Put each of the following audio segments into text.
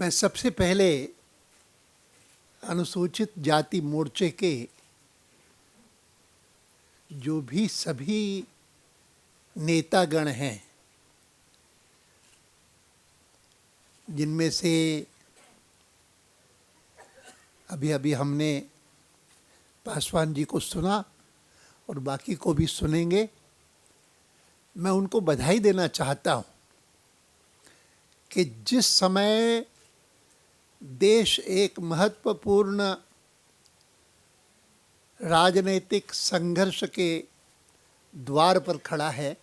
मैं सबसे पहले अनुसूचित जाति मोर्चे के जो भी सभी नेतागण हैं, जिनमें से अभी अभी हमने पासवान जी को सुना और बाकी को भी सुनेंगे, मैं उनको बधाई देना चाहता हूँ कि जिस समय देश एक महत्वपूर्ण राजनीतिक संघर्ष के द्वार पर खड़ा है,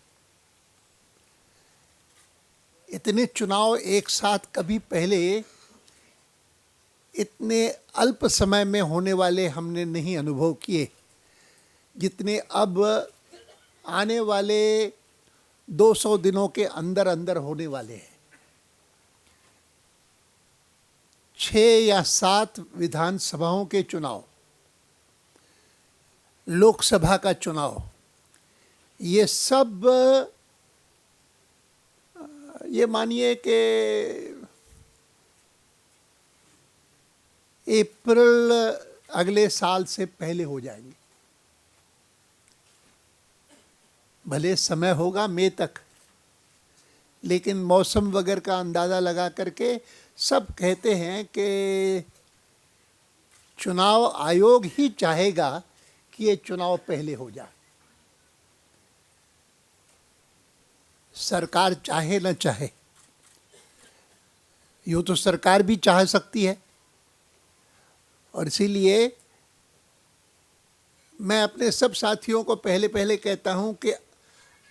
इतने चुनाव एक साथ कभी पहले इतने अल्प समय में होने वाले हमने नहीं अनुभव किए, जितने अब आने वाले 200 दिनों के अंदर अंदर होने वाले हैं। 6 या 7 विधानसभाओं के चुनाव, लोकसभा का चुनाव, ये सब ये मानिए कि अप्रैल अगले साल से पहले हो जाएंगे। भले समय होगा मई तक, लेकिन मौसम वगैरह का अंदाज़ा लगा करके सब कहते हैं कि चुनाव आयोग ही चाहेगा कि ये चुनाव पहले हो जाए। सरकार चाहे न चाहे, यूँ तो सरकार भी चाह सकती है, और इसीलिए मैं अपने सब साथियों को पहले पहले कहता हूँ कि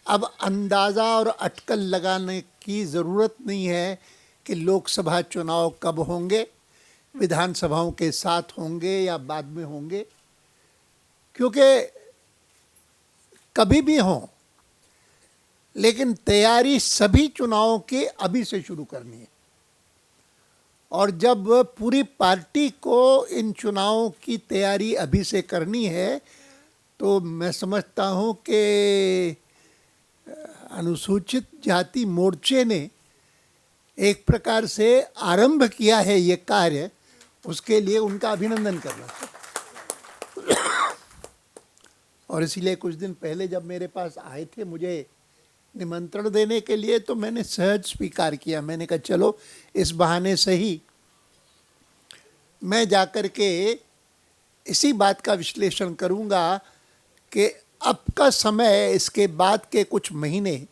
अब अंदाज़ा और अटकल लगाने की ज़रूरत नहीं है कि लोकसभा चुनाव कब होंगे, विधानसभाओं के साथ होंगे या बाद में होंगे, क्योंकि कभी भी हों, लेकिन तैयारी सभी चुनावों की अभी से शुरू करनी है। और जब पूरी पार्टी को इन चुनावों की तैयारी अभी से करनी है, तो मैं समझता हूँ कि अनुसूचित जाति मोर्चे ने एक प्रकार से आरंभ किया है ये कार्य, उसके लिए उनका अभिनंदन करना चाहिए। और इसीलिए कुछ दिन पहले जब मेरे पास आए थे मुझे निमंत्रण देने के लिए, तो मैंने सहज स्वीकार किया। मैंने कहा चलो इस बहाने से ही मैं जाकर के इसी बात का विश्लेषण करूंगा कि अब का समय, इसके बाद के कुछ महीने,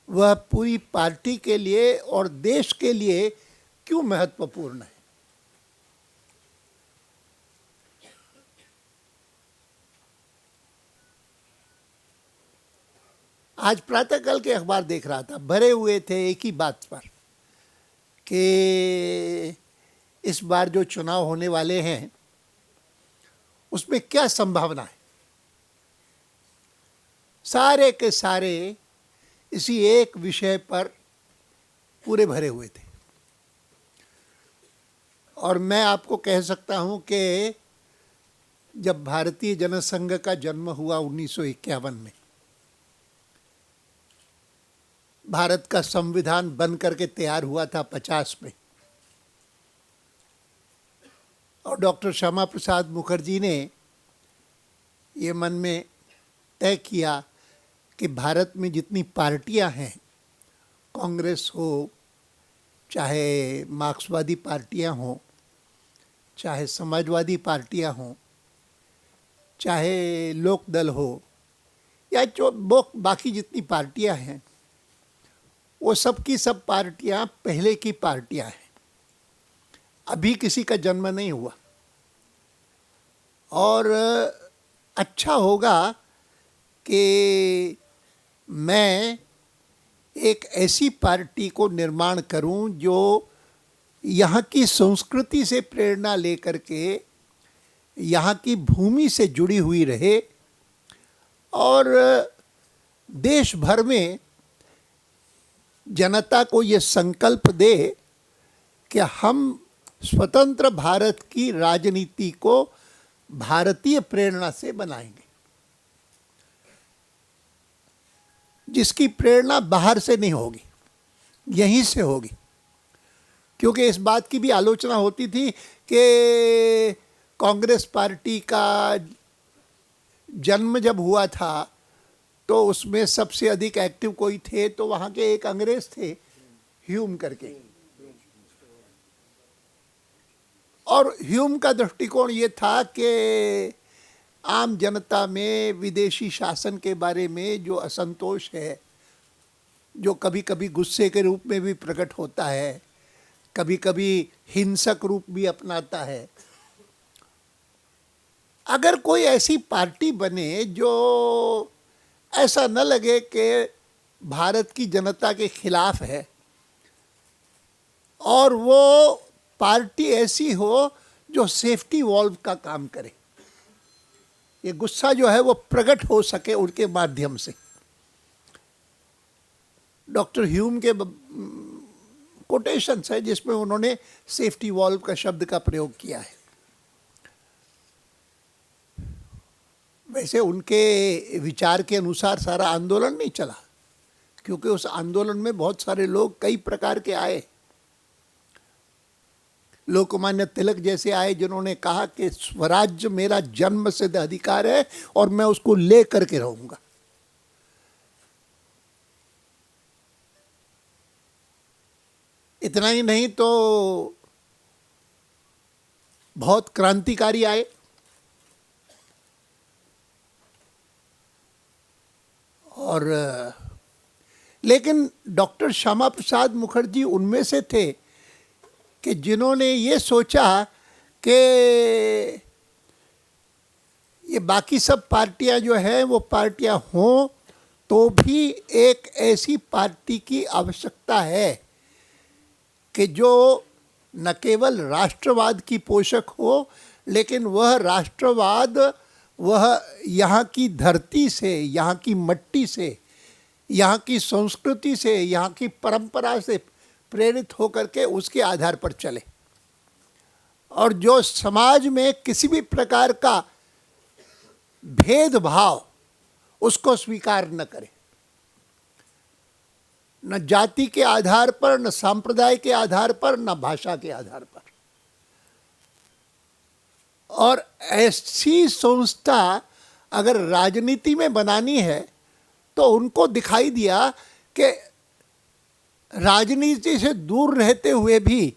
वह पूरी पार्टी के लिए और देश के लिए क्यों महत्वपूर्ण है। आज प्रातःकाल के अखबार देख रहा था, भरे हुए थे एक ही बात पर कि इस बार जो चुनाव होने वाले हैं उसमें क्या संभावना है। सारे के सारे इसी एक विषय पर पूरे भरे हुए थे। और मैं आपको कह सकता हूं कि जब भारतीय जनसंघ का जन्म हुआ 1951 में, भारत का संविधान बन करके तैयार हुआ था 50 में, और डॉक्टर श्यामा प्रसाद मुखर्जी ने ये मन में तय किया कि भारत में जितनी पार्टियां हैं, कांग्रेस हो, चाहे मार्क्सवादी पार्टियां हों, चाहे समाजवादी पार्टियां हों, चाहे लोकदल हो, या जो बाकी जितनी पार्टियां हैं, वो सब की सब पार्टियां पहले की पार्टियां हैं। अभी किसी का जन्म नहीं हुआ। और अच्छा होगा कि मैं एक ऐसी पार्टी को निर्माण करूं जो यहाँ की संस्कृति से प्रेरणा लेकर के यहाँ की भूमि से जुड़ी हुई रहे, और देश भर में जनता को ये संकल्प दे कि हम स्वतंत्र भारत की राजनीति को भारतीय प्रेरणा से बनाएंगे, जिसकी प्रेरणा बाहर से नहीं होगी, यहीं से होगी। क्योंकि इस बात की भी आलोचना होती थी कि कांग्रेस पार्टी का जन्म जब हुआ था तो उसमें सबसे अधिक एक्टिव कोई थे तो वहाँ के एक अंग्रेज थे, ह्यूम करके। और ह्यूम का दृष्टिकोण ये था कि आम जनता में विदेशी शासन के बारे में जो असंतोष है, जो कभी कभी गुस्से के रूप में भी प्रकट होता है, कभी कभी हिंसक रूप भी अपनाता है, अगर कोई ऐसी पार्टी बने जो ऐसा न लगे कि भारत की जनता के खिलाफ है, और वो पार्टी ऐसी हो जो सेफ्टी वॉल्व का काम करे, ये गुस्सा जो है वो प्रकट हो सके उनके माध्यम से। डॉक्टर ह्यूम के कोटेशंस है जिसमें उन्होंने सेफ्टी वॉल्व का शब्द का प्रयोग किया है। वैसे उनके विचार के अनुसार सारा आंदोलन नहीं चला, क्योंकि उस आंदोलन में बहुत सारे लोग कई प्रकार के आए। लोकमान्य तिलक जैसे आए जिन्होंने कहा कि स्वराज्य मेरा जन्म सिद्ध अधिकार है और मैं उसको ले करके रहूंगा। इतना ही नहीं तो बहुत क्रांतिकारी आए, और लेकिन डॉक्टर श्यामा प्रसाद मुखर्जी उनमें से थे कि जिन्होंने ये सोचा कि ये बाकी सब पार्टियां जो हैं वो पार्टियां हों तो भी एक ऐसी पार्टी की आवश्यकता है कि जो न केवल राष्ट्रवाद की पोषक हो, लेकिन वह राष्ट्रवाद वह यहाँ की धरती से, यहाँ की मट्टी से, यहाँ की संस्कृति से, यहाँ की परंपरा से प्रेरित होकर के उसके आधार पर चले, और जो समाज में किसी भी प्रकार का भेदभाव उसको स्वीकार न करे, न जाति के आधार पर, न संप्रदाय के आधार पर, न भाषा के आधार पर। और ऐसी संस्था अगर राजनीति में बनानी है तो उनको दिखाई दिया कि राजनीति से दूर रहते हुए भी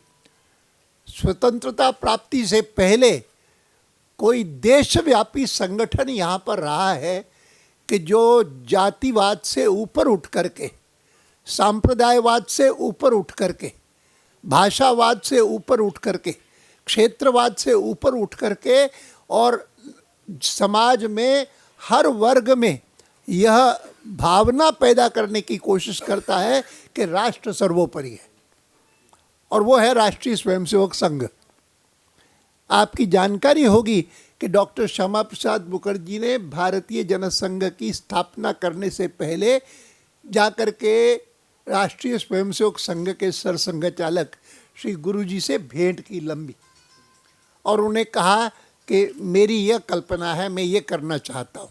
स्वतंत्रता प्राप्ति से पहले कोई देशव्यापी संगठन यहाँ पर रहा है कि जो जातिवाद से ऊपर उठ करके, सांप्रदायवाद से ऊपर उठ करके, भाषावाद से ऊपर उठ करके, क्षेत्रवाद से ऊपर उठ करके, और समाज में हर वर्ग में यह भावना पैदा करने की कोशिश करता है कि राष्ट्र सर्वोपरि है, और वो है राष्ट्रीय स्वयंसेवक संघ। आपकी जानकारी होगी कि डॉक्टर श्यामा प्रसाद मुखर्जी ने भारतीय जनसंघ की स्थापना करने से पहले जाकर के राष्ट्रीय स्वयंसेवक संघ के सरसंघ चालक श्री गुरुजी से भेंट की लंबी, और उन्हें कहा कि मेरी यह कल्पना है, मैं ये करना चाहता हूँ।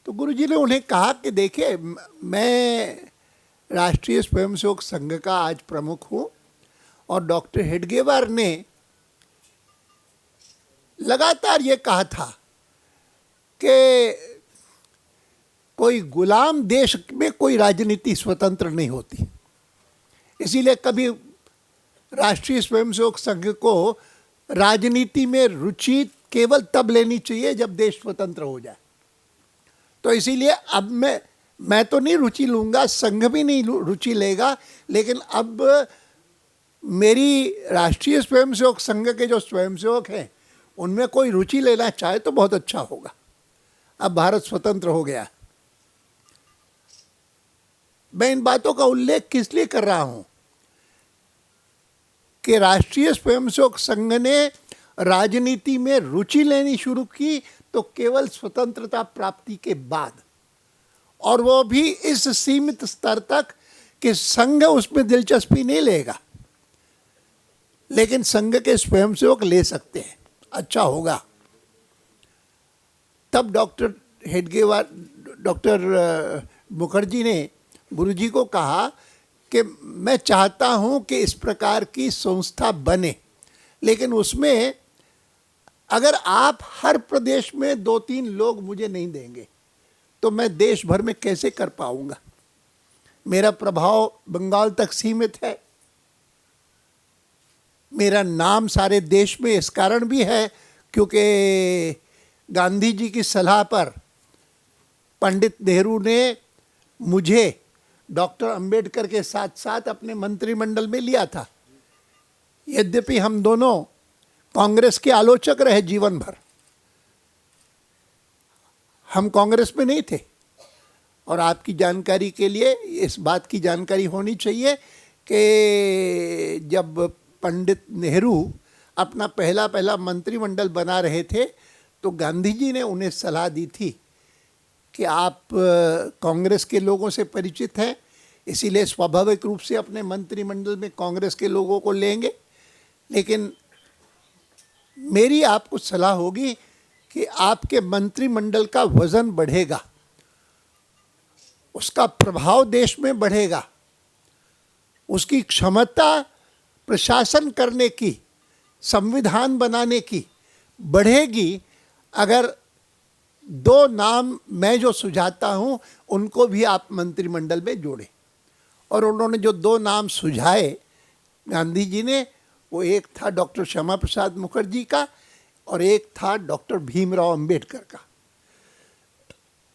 तो गुरुजी ने उन्हें कहा कि देखिए, मैं राष्ट्रीय स्वयंसेवक संघ का आज प्रमुख हूँ, और डॉक्टर हेडगेवार ने लगातार ये कहा था कि कोई गुलाम देश में कोई राजनीति स्वतंत्र नहीं होती, इसीलिए कभी राष्ट्रीय स्वयंसेवक संघ को राजनीति में रुचि केवल तब लेनी चाहिए जब देश स्वतंत्र हो जाए। तो इसीलिए अब मैं तो नहीं रुचि लूँगा, संघ भी नहीं रुचि लेगा, लेकिन अब मेरी राष्ट्रीय स्वयंसेवक संघ के जो स्वयंसेवक हैं उनमें कोई रुचि लेना चाहे तो बहुत अच्छा होगा। अब भारत स्वतंत्र हो गया। मैं इन बातों का उल्लेख किस लिए कर रहा हूँ कि राष्ट्रीय स्वयंसेवक संघ ने राजनीति में रुचि लेनी शुरू की तो केवल स्वतंत्रता प्राप्ति के बाद, और वो भी इस सीमित स्तर तक कि संघ उसमें दिलचस्पी नहीं लेगा, लेकिन संघ के स्वयंसेवक ले सकते हैं, अच्छा होगा। तब डॉक्टर मुखर्जी ने गुरुजी को कहा कि मैं चाहता हूं कि इस प्रकार की संस्था बने, लेकिन उसमें अगर आप हर प्रदेश में 2-3 लोग मुझे नहीं देंगे तो मैं देश भर में कैसे कर पाऊंगा। मेरा प्रभाव बंगाल तक सीमित है, मेरा नाम सारे देश में इस कारण भी है क्योंकि गांधी जी की सलाह पर पंडित नेहरू ने मुझे डॉक्टर अंबेडकर के साथ साथ अपने मंत्रिमंडल में लिया था। यद्यपि हम दोनों कांग्रेस के आलोचक रहे जीवन भर, हम कांग्रेस में नहीं थे। और आपकी जानकारी के लिए इस बात की जानकारी होनी चाहिए कि जब पंडित नेहरू अपना पहला मंत्रिमंडल बना रहे थे तो गांधी जी ने उन्हें सलाह दी थी कि आप कांग्रेस के लोगों से परिचित हैं, इसीलिए स्वाभाविक रूप से अपने मंत्रिमंडल में कांग्रेस के लोगों को लेंगे, लेकिन मेरी आपको सलाह होगी कि आपके मंत्रिमंडल का वजन बढ़ेगा, उसका प्रभाव देश में बढ़ेगा, उसकी क्षमता प्रशासन करने की, संविधान बनाने की बढ़ेगी अगर 2 नाम मैं जो सुझाता हूं उनको भी आप मंत्रिमंडल में जोड़ें। और उन्होंने जो 2 नाम सुझाए गांधी जी ने, वो एक था डॉक्टर श्यामा प्रसाद मुखर्जी का और एक था डॉक्टर भीमराव अंबेडकर का।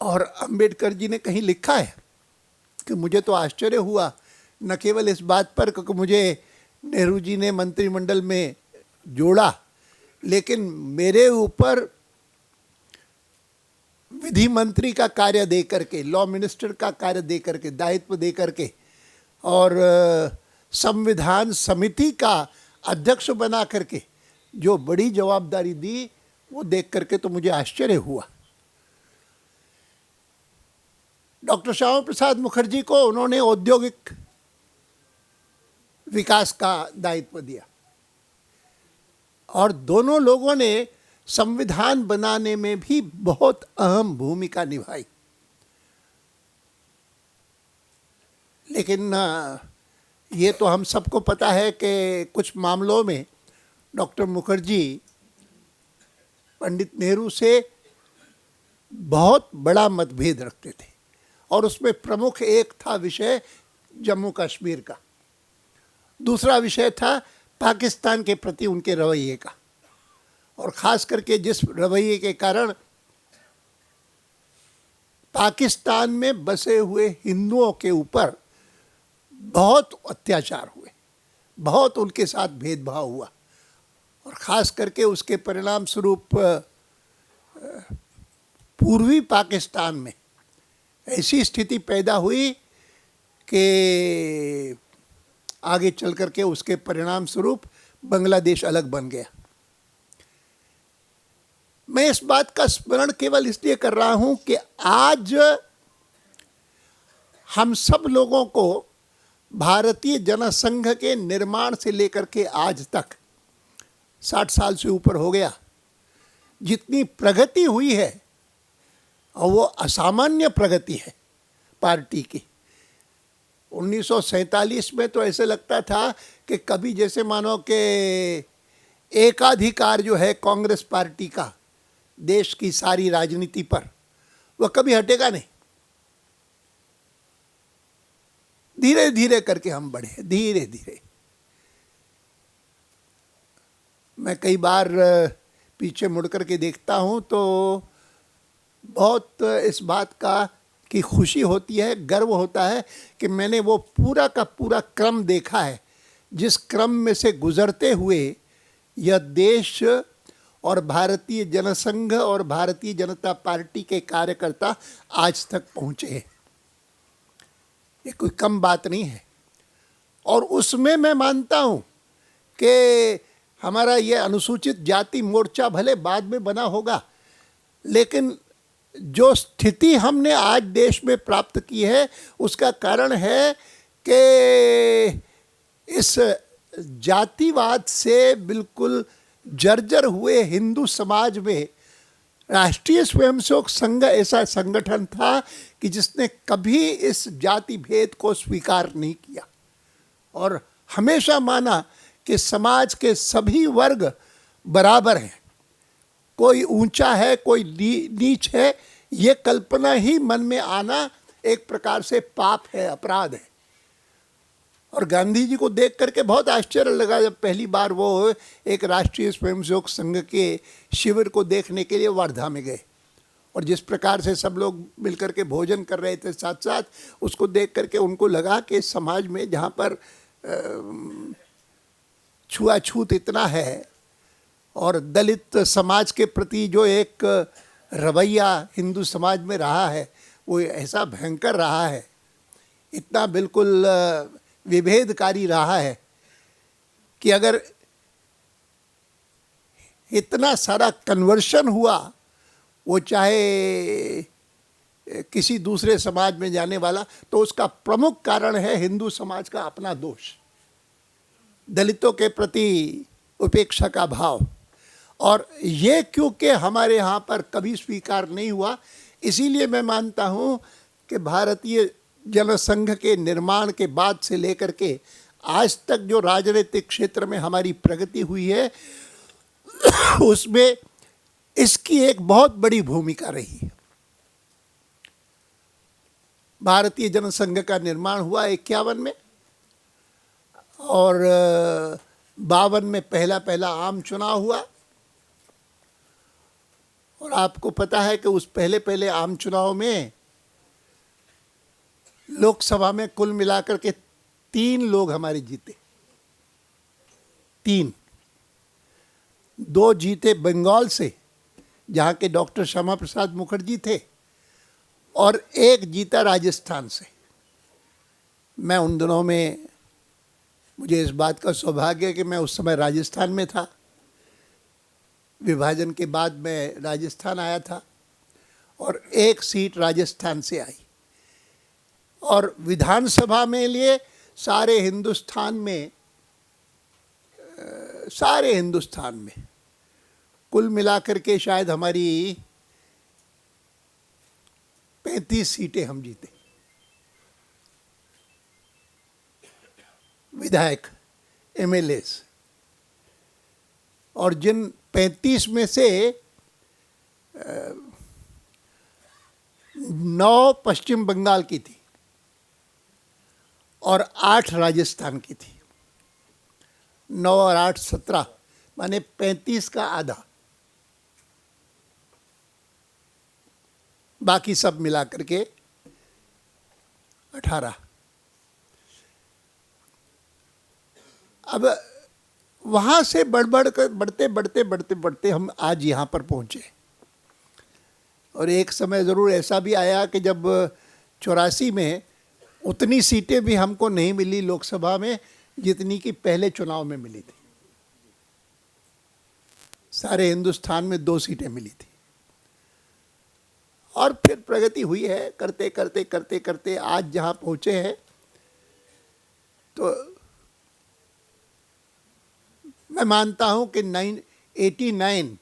और अंबेडकर जी ने कहीं लिखा है कि मुझे तो आश्चर्य हुआ, न केवल इस बात पर कि मुझे नेहरू जी ने मंत्रिमंडल में जोड़ा, लेकिन मेरे ऊपर विधि मंत्री का कार्य दे करके, लॉ मिनिस्टर का कार्य दे करके, दायित्व दे करके और संविधान समिति का अध्यक्ष बना करके जो बड़ी जवाबदारी दी, वो देख करके तो मुझे आश्चर्य हुआ। डॉक्टर श्यामा प्रसाद मुखर्जी को उन्होंने औद्योगिक विकास का दायित्व दिया और दोनों लोगों ने संविधान बनाने में भी बहुत अहम भूमिका निभाई। लेकिन ये तो हम सबको पता है कि कुछ मामलों में डॉक्टर मुखर्जी पंडित नेहरू से बहुत बड़ा मतभेद रखते थे और उसमें प्रमुख एक था विषय जम्मू कश्मीर का, दूसरा विषय था पाकिस्तान के प्रति उनके रवैये का, और ख़ास करके जिस रवैये के कारण पाकिस्तान में बसे हुए हिंदुओं के ऊपर बहुत अत्याचार हुए, बहुत उनके साथ भेदभाव हुआ, और ख़ास करके उसके परिणाम स्वरूप पूर्वी पाकिस्तान में ऐसी स्थिति पैदा हुई कि आगे चल करके उसके परिणाम स्वरूप बांग्लादेश अलग बन गया। मैं इस बात का स्मरण केवल इसलिए कर रहा हूं कि आज हम सब लोगों को भारतीय जनसंघ के निर्माण से लेकर के आज तक 60 साल से ऊपर हो गया, जितनी प्रगति हुई है और वो असामान्य प्रगति है पार्टी की। 1947 में तो ऐसे लगता था कि कभी जैसे मानो कि एकाधिकार जो है कांग्रेस पार्टी का देश की सारी राजनीति पर, वह कभी हटेगा नहीं। धीरे धीरे करके हम बढ़े, धीरे धीरे। मैं कई बार पीछे मुड़ करके देखता हूँ तो बहुत इस बात की खुशी होती है, गर्व होता है कि मैंने वो पूरा का पूरा क्रम देखा है, जिस क्रम में से गुजरते हुए यह देश और भारतीय जनसंघ और भारतीय जनता पार्टी के कार्यकर्ता आज तक पहुँचे हैं। ये कोई कम बात नहीं है। और उसमें मैं मानता हूँ कि हमारा ये अनुसूचित जाति मोर्चा भले बाद में बना होगा, लेकिन जो स्थिति हमने आज देश में प्राप्त की है उसका कारण है कि इस जातिवाद से बिल्कुल जर्जर हुए हिंदू समाज में राष्ट्रीय स्वयंसेवक संघ ऐसा संगठन था कि जिसने कभी इस जाति भेद को स्वीकार नहीं किया। और हमेशा माना कि समाज के सभी वर्ग बराबर हैं, कोई ऊंचा है कोई नीच है, ये कल्पना ही मन में आना एक प्रकार से पाप है, अपराध है। और गांधी जी को देख करके बहुत आश्चर्य लगा जब पहली बार वो एक राष्ट्रीय स्वयंसेवक संघ के शिविर को देखने के लिए वर्धा में गए, और जिस प्रकार से सब लोग मिलकर के भोजन कर रहे थे साथ साथ, उसको देख करके उनको लगा कि समाज में जहाँ पर छुआछूत इतना है और दलित समाज के प्रति जो एक रवैया हिंदू समाज में रहा है वो ऐसा भयंकर रहा है, इतना बिल्कुल विभेदकारी रहा है कि अगर इतना सारा कन्वर्शन हुआ, वो चाहे किसी दूसरे समाज में जाने वाला, तो उसका प्रमुख कारण है हिंदू समाज का अपना दोष, दलितों के प्रति उपेक्षा का भाव। और ये क्योंकि हमारे यहाँ पर कभी स्वीकार नहीं हुआ, इसीलिए मैं मानता हूँ कि भारतीय जनसंघ के निर्माण के बाद से लेकर के आज तक जो राजनीतिक क्षेत्र में हमारी प्रगति हुई है उसमें इसकी एक बहुत बड़ी भूमिका रही है। भारतीय जनसंघ का निर्माण हुआ 51 में और 52 में पहला आम चुनाव हुआ, और आपको पता है कि उस पहले आम चुनाव में लोकसभा में कुल मिलाकर के 3 लोग हमारे जीते, 3। 2 जीते बंगाल से जहाँ के डॉक्टर श्यामा प्रसाद मुखर्जी थे, और 1 जीता राजस्थान से। मैं उन दिनों में, मुझे इस बात का सौभाग्य है कि मैं उस समय राजस्थान में था, विभाजन के बाद मैं राजस्थान आया था और 1 सीट राजस्थान से आई। और विधानसभा में लिए सारे हिंदुस्तान में कुल मिलाकर के शायद हमारी 35 सीटें हम जीते, विधायक, एमएलएस। और जिन 35 में से 9 पश्चिम बंगाल की थी और 8 राजस्थान की थी, 9 और 8 17, माने 35 का आधा, बाकी सब मिला करके 18। अब वहाँ से बढ़ते हम आज यहाँ पर पहुँचे। और एक समय ज़रूर ऐसा भी आया कि जब 84 में उतनी सीटें भी हमको नहीं मिली लोकसभा में जितनी कि पहले चुनाव में मिली थी। सारे हिंदुस्तान में 2 सीटें मिली थी। और फिर प्रगति हुई है, करते करते आज जहाँ पहुँचे हैं। तो मैं मानता हूँ कि 89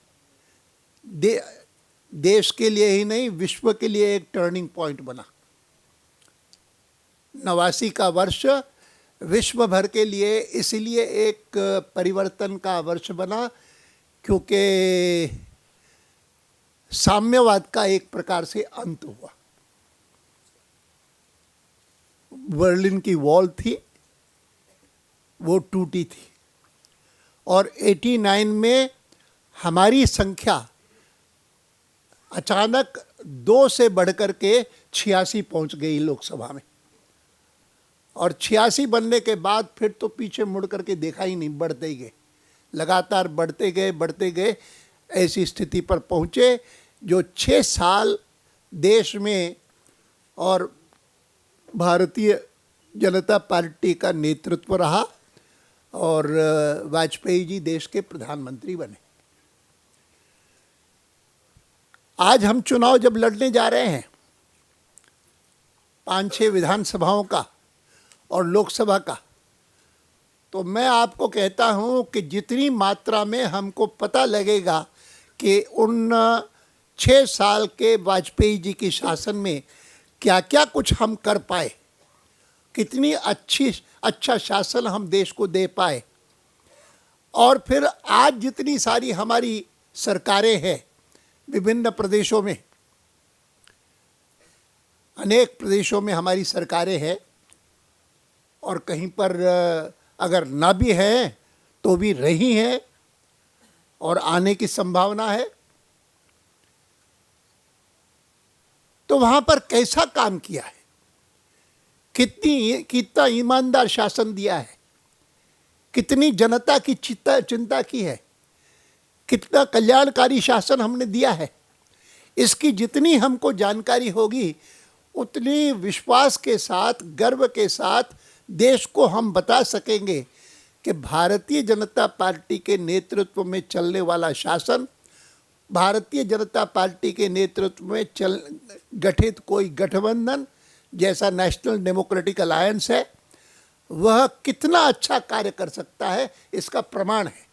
देश के लिए ही नहीं, विश्व के लिए एक टर्निंग पॉइंट बना। 89 का वर्ष विश्व भर के लिए इसलिए एक परिवर्तन का वर्ष बना क्योंकि साम्यवाद का एक प्रकार से अंत हुआ। बर्लिन की वॉल थी, वो टूटी थी, और 89 में हमारी संख्या अचानक 2 से बढ़कर के 86 पहुंच गई लोकसभा में। और 86 बनने के बाद फिर तो पीछे मुड़ करके देखा ही नहीं, बढ़ते ही गए, लगातार बढ़ते गए, ऐसी स्थिति पर पहुँचे जो 6 साल देश में और भारतीय जनता पार्टी का नेतृत्व रहा और वाजपेयी जी देश के प्रधानमंत्री बने। आज हम चुनाव जब लड़ने जा रहे हैं 5-6 विधानसभाओं का और लोकसभा का, तो मैं आपको कहता हूं कि जितनी मात्रा में हमको पता लगेगा कि उन 6 साल के वाजपेयी जी के शासन में क्या क्या कुछ हम कर पाए, कितनी अच्छा शासन हम देश को दे पाए। और फिर आज जितनी सारी हमारी सरकारें हैं विभिन्न प्रदेशों में, अनेक प्रदेशों में हमारी सरकारें हैं, और कहीं पर अगर ना भी हैं तो भी रही हैं और आने की संभावना है। तो वहाँ पर कैसा काम किया है, कितना ईमानदार शासन दिया है, कितनी जनता की चिंता की है, कितना कल्याणकारी शासन हमने दिया है, इसकी जितनी हमको जानकारी होगी उतनी विश्वास के साथ, गर्व के साथ देश को हम बता सकेंगे कि भारतीय जनता पार्टी के नेतृत्व में चलने वाला शासन, भारतीय जनता पार्टी के नेतृत्व में गठित कोई गठबंधन जैसा नेशनल डेमोक्रेटिक अलायंस है, वह कितना अच्छा कार्य कर सकता है, इसका प्रमाण है।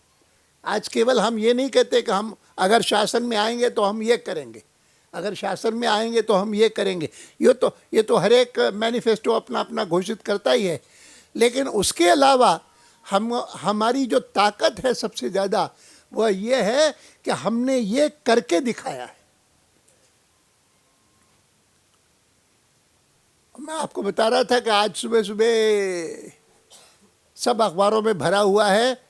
आज केवल हम ये नहीं कहते कि हम अगर शासन में आएंगे तो हम ये करेंगे, अगर शासन में आएंगे तो हम ये करेंगे, ये तो हर एक मैनिफेस्टो अपना अपना घोषित करता ही है। लेकिन उसके अलावा हमारी जो ताकत है सबसे ज़्यादा वह ये है कि हमने ये करके दिखाया है। मैं आपको बता रहा था कि आज सुबह सुबह सब अखबारों में भरा हुआ है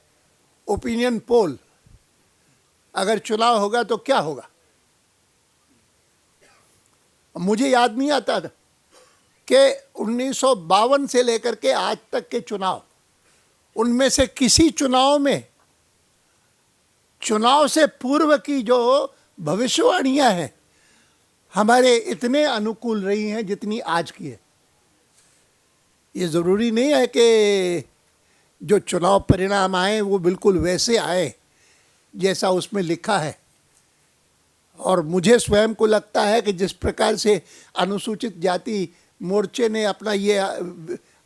ओपिनियन पोल, अगर चुनाव होगा तो क्या होगा। मुझे याद नहीं आता था कि 1952 से लेकर के आज तक के चुनाव, उनमें से किसी चुनाव में चुनाव से पूर्व की जो भविष्यवाणियां हैं हमारे इतने अनुकूल रही हैं जितनी आज की है। ये ज़रूरी नहीं है कि जो चुनाव परिणाम आए वो बिल्कुल वैसे आए जैसा उसमें लिखा है। और मुझे स्वयं को लगता है कि जिस प्रकार से अनुसूचित जाति मोर्चे ने अपना ये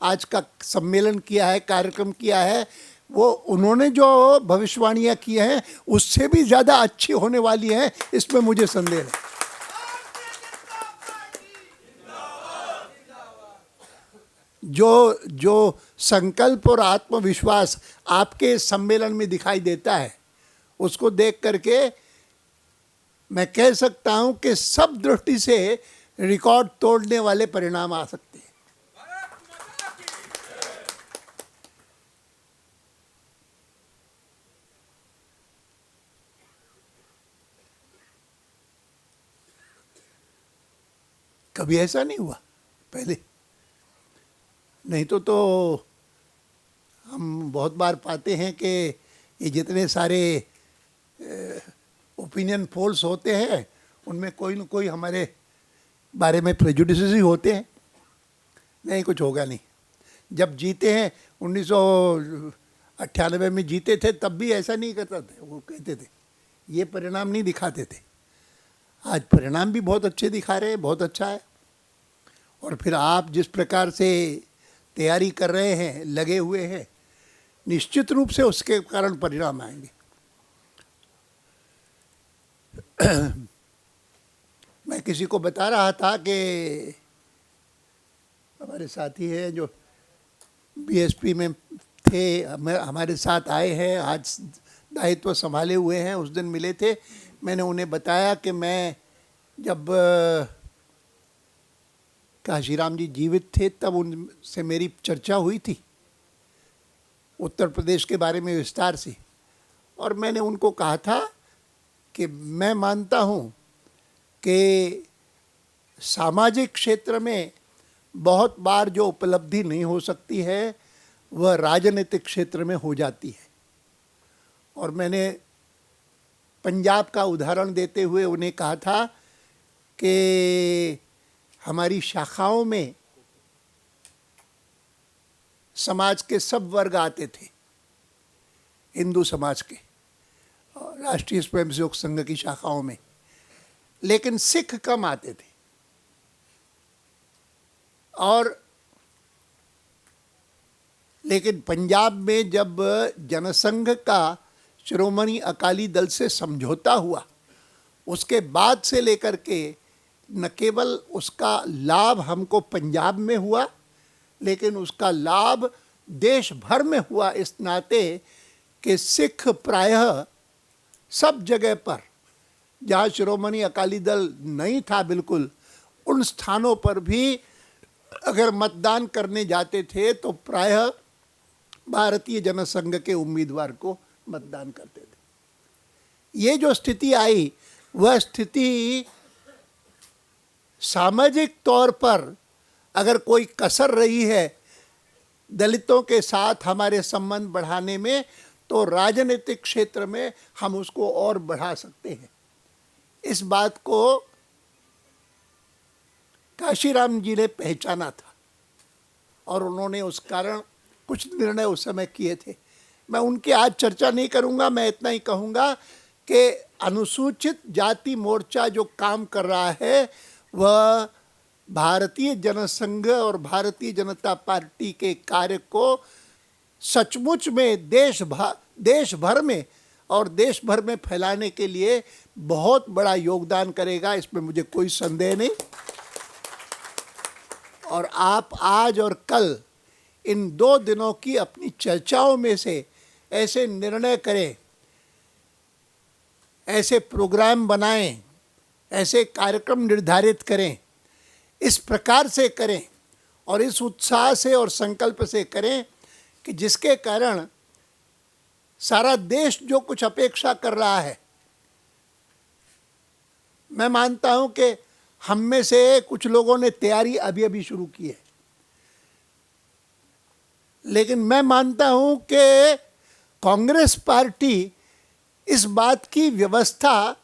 आज का सम्मेलन किया है, कार्यक्रम किया है, वो उन्होंने जो भविष्यवाणियाँ की हैं उससे भी ज़्यादा अच्छी होने वाली हैं, इसमें मुझे संदेह है। जो संकल्प और आत्मविश्वास आपके सम्मेलन में दिखाई देता है, उसको देख करके मैं कह सकता हूं कि सब दृष्टि से रिकॉर्ड तोड़ने वाले परिणाम आ सकते हैं। कभी ऐसा नहीं हुआ पहले, नहीं तो हम बहुत बार पाते हैं कि ये जितने सारे ओपिनियन पोल्स होते हैं उनमें कोई न कोई हमारे बारे में प्रेजुडिसेस ही होते हैं। नहीं, कुछ होगा नहीं। जब जीते हैं 1998 में जीते थे तब भी ऐसा नहीं करता थे, वो कहते थे, ये परिणाम नहीं दिखाते थे। आज परिणाम भी बहुत अच्छे दिखा रहे हैं, बहुत अच्छा है। और फिर आप जिस प्रकार से तैयारी कर रहे हैं, लगे हुए हैं, निश्चित रूप से उसके कारण परिणाम आएंगे। मैं किसी को बता रहा था कि हमारे साथी हैं जो बीएसपी में थे, हमारे साथ आए हैं, आज दायित्व संभाले हुए हैं, उस दिन मिले थे। मैंने उन्हें बताया कि मैं जब काशीराम जी जीवित थे तब उनसे मेरी चर्चा हुई थी उत्तर प्रदेश के बारे में विस्तार से, और मैंने उनको कहा था कि मैं मानता हूँ कि सामाजिक क्षेत्र में बहुत बार जो उपलब्धि नहीं हो सकती है वह राजनीतिक क्षेत्र में हो जाती है। और मैंने पंजाब का उदाहरण देते हुए उन्हें कहा था कि हमारी शाखाओं में समाज के सब वर्ग आते थे, हिंदू समाज के, राष्ट्रीय स्वयंसेवक संघ की शाखाओं में, लेकिन सिख कम आते थे। और लेकिन पंजाब में जब जनसंघ का शिरोमणि अकाली दल से समझौता हुआ, उसके बाद से लेकर के न केवल उसका लाभ हमको पंजाब में हुआ, लेकिन उसका लाभ देश भर में हुआ इस नाते कि सिख प्रायः सब जगह पर, जहाँ शिरोमणि अकाली दल नहीं था बिल्कुल, उन स्थानों पर भी अगर मतदान करने जाते थे तो प्रायः भारतीय जनसंघ के उम्मीदवार को मतदान करते थे। ये जो स्थिति आई, वह स्थिति सामाजिक तौर पर अगर कोई कसर रही है दलितों के साथ हमारे संबंध बढ़ाने में, तो राजनीतिक क्षेत्र में हम उसको और बढ़ा सकते हैं। इस बात को काशीराम जी ने पहचाना था और उन्होंने उस कारण कुछ निर्णय उस समय किए थे। मैं उनकी आज चर्चा नहीं करूंगा, मैं इतना ही कहूंगा कि अनुसूचित जाति मोर्चा जो काम कर रहा है वह भारतीय जनसंघ और भारतीय जनता पार्टी के कार्य को सचमुच में देश भर में और देश भर में फैलाने के लिए बहुत बड़ा योगदान करेगा, इसमें मुझे कोई संदेह नहीं। और आप आज और कल इन 2 दिनों की अपनी चर्चाओं में से ऐसे निर्णय करें, ऐसे प्रोग्राम बनाएं, ऐसे कार्यक्रम निर्धारित करें, इस प्रकार से करें और इस उत्साह से और संकल्प से करें कि जिसके कारण सारा देश जो कुछ अपेक्षा कर रहा है, मैं मानता हूं कि हम में से कुछ लोगों ने तैयारी अभी अभी शुरू की है, लेकिन मैं मानता हूं कि कांग्रेस पार्टी इस बात की व्यवस्था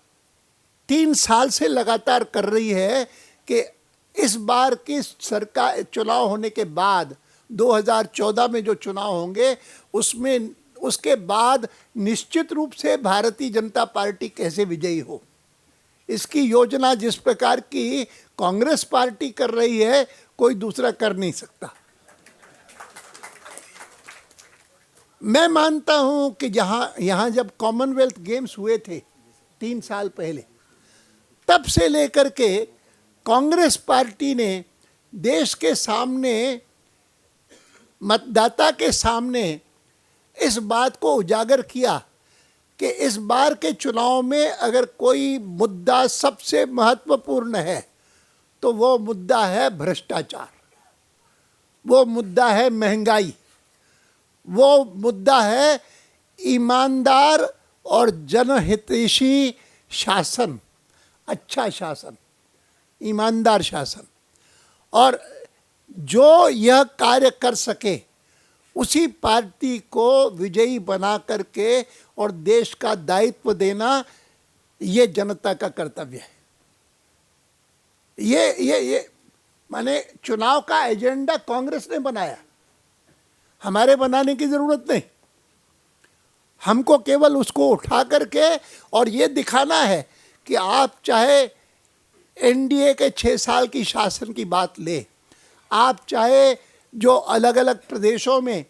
3 साल से लगातार कर रही है कि इस बार की सरकार चुनाव होने के बाद 2014 में जो चुनाव होंगे उसमें उसके बाद निश्चित रूप से भारतीय जनता पार्टी कैसे विजयी हो, इसकी योजना जिस प्रकार की कांग्रेस पार्टी कर रही है कोई दूसरा कर नहीं सकता। मैं मानता हूं कि यहाँ जब कॉमनवेल्थ गेम्स हुए थे 3 साल पहले, तब से लेकर के कांग्रेस पार्टी ने देश के सामने, मतदाता के सामने इस बात को उजागर किया कि इस बार के चुनाव में अगर कोई मुद्दा सबसे महत्वपूर्ण है तो वो मुद्दा है भ्रष्टाचार, वो मुद्दा है महंगाई, वो मुद्दा है ईमानदार और जनहितैषी शासन, अच्छा शासन, ईमानदार शासन। और जो यह कार्य कर सके उसी पार्टी को विजयी बना करके और देश का दायित्व देना ये जनता का कर्तव्य है। ये माने चुनाव का एजेंडा कांग्रेस ने बनाया, हमारे बनाने की जरूरत नहीं। हमको केवल उसको उठा करके और ये दिखाना है कि आप चाहे एनडीए के 6 साल की शासन की बात ले, आप चाहे जो अलग अलग प्रदेशों में,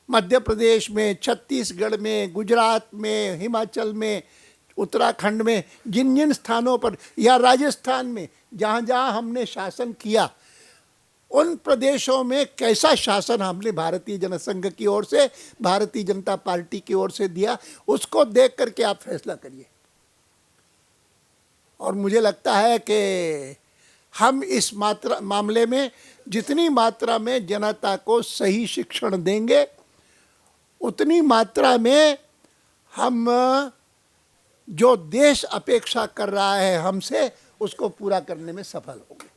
मध्य प्रदेश में, छत्तीसगढ़ में, गुजरात में, हिमाचल में, उत्तराखंड में, जिन जिन स्थानों पर, या राजस्थान में जहाँ जहाँ हमने शासन किया, उन प्रदेशों में कैसा शासन हमने भारतीय जनसंघ की ओर से, भारतीय जनता पार्टी की ओर से दिया, उसको देख करके आप फैसला करिए। और मुझे लगता है कि हम इस मामले में जितनी मात्रा में जनता को सही शिक्षण देंगे, उतनी मात्रा में हम जो देश अपेक्षा कर रहा है हमसे, उसको पूरा करने में सफल होंगे।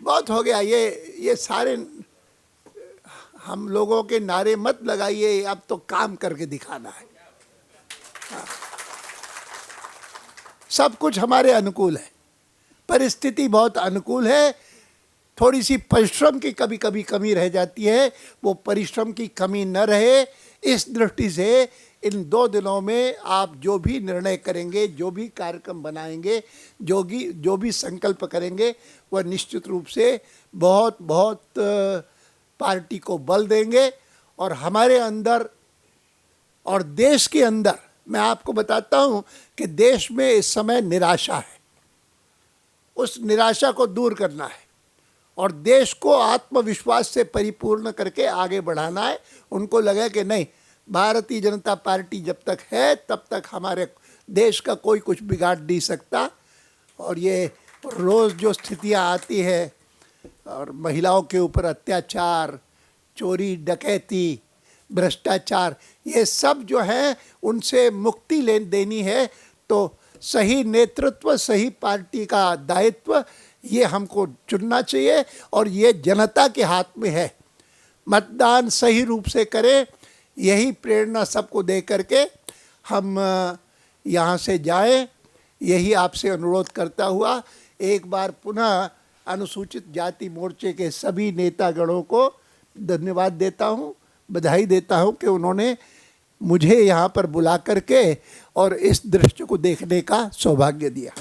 बहुत हो गया ये सारे हम लोगों के नारे मत लगाइए, अब तो काम करके दिखाना है। सब कुछ हमारे अनुकूल है, परिस्थिति बहुत अनुकूल है, थोड़ी सी परिश्रम की कभी कभी कमी रह जाती है, वो परिश्रम की कमी न रहे, इस दृष्टि से इन 2 दिनों में आप जो भी निर्णय करेंगे, जो भी कार्यक्रम बनाएंगे, जो भी संकल्प करेंगे, वह निश्चित रूप से बहुत पार्टी को बल देंगे। और हमारे अंदर और देश के अंदर, मैं आपको बताता हूं कि देश में इस समय निराशा है, उस निराशा को दूर करना है और देश को आत्मविश्वास से परिपूर्ण करके आगे बढ़ाना है। उनको लगे कि नहीं, भारतीय जनता पार्टी जब तक है तब तक हमारे देश का कोई कुछ बिगाड़ नहीं सकता। और ये रोज़ जो स्थितियाँ आती है और महिलाओं के ऊपर अत्याचार, चोरी डकैती, भ्रष्टाचार, ये सब जो है उनसे मुक्ति ले देनी है। तो सही नेतृत्व, सही पार्टी का दायित्व ये हमको चुनना चाहिए और ये जनता के हाथ में है। मतदान सही रूप से करें, यही प्रेरणा सबको दे करके हम यहाँ से जाएं, यही आपसे अनुरोध करता हुआ एक बार पुनः अनुसूचित जाति मोर्चे के सभी नेतागणों को धन्यवाद देता हूँ, बधाई देता हूँ कि उन्होंने मुझे यहाँ पर बुला करके और इस दृश्य को देखने का सौभाग्य दिया।